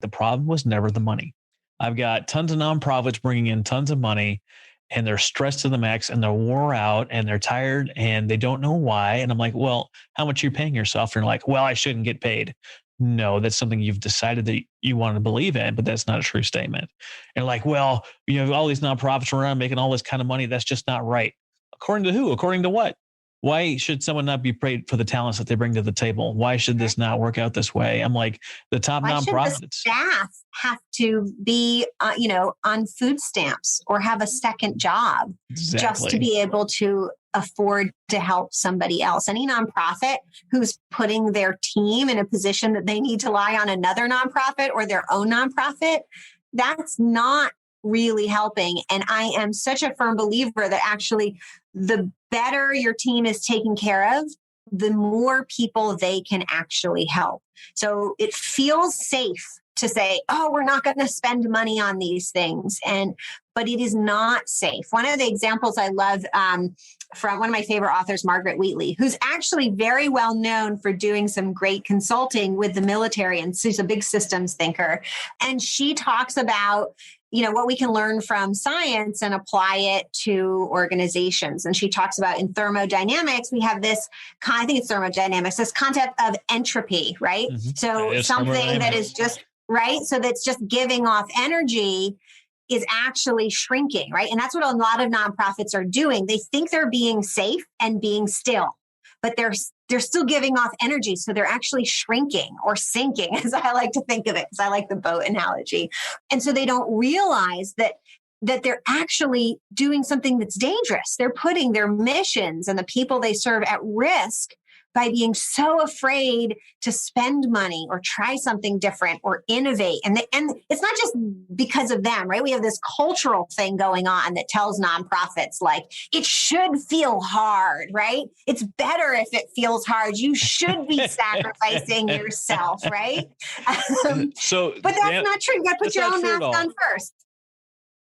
The problem was never the money. I've got tons of nonprofits bringing in tons of money, and they're stressed to the max and they're wore out and they're tired and they don't know why. And I'm like, well, how much are you paying yourself? And they're like, well, I shouldn't get paid. No, that's something you've decided that you want to believe in, but that's not a true statement. And like, well, all these nonprofits around making all this kind of money. That's just not right. According to who? According to what? Why should someone not be paid for the talents that they bring to the table? Why should this not work out this way? I'm like, the top Why should the nonprofits. staff have to be, on food stamps or have a second job just to be able to afford to help somebody else? Any nonprofit who's putting their team in a position that they need to rely on another nonprofit or their own nonprofit, that's not really helping. And I am such a firm believer that actually the better your team is taken care of, the more people they can actually help. So it feels safe to say, oh, we're not going to spend money on these things. But it is not safe. One of the examples I love from one of my favorite authors, Margaret Wheatley, who's actually very well known for doing some great consulting with the military. And she's a big systems thinker. And she talks about what we can learn from science and apply it to organizations. And she talks about in thermodynamics, we have this, I think it's thermodynamics, this concept of entropy, right? Mm-hmm. So something that is just, right? So that's just giving off energy is actually shrinking, right? And that's what a lot of nonprofits are doing. They think they're being safe and being still, but they're still giving off energy. So they're actually shrinking or sinking, as I like to think of it, because I like the boat analogy. And so they don't realize that they're actually doing something that's dangerous. They're putting their missions and the people they serve at risk by being so afraid to spend money or try something different or innovate. And it's not just because of them, right? We have this cultural thing going on that tells nonprofits like, it should feel hard, right? It's better if it feels hard. You should be sacrificing yourself, right? But that's not true. You got to put your own mask on first.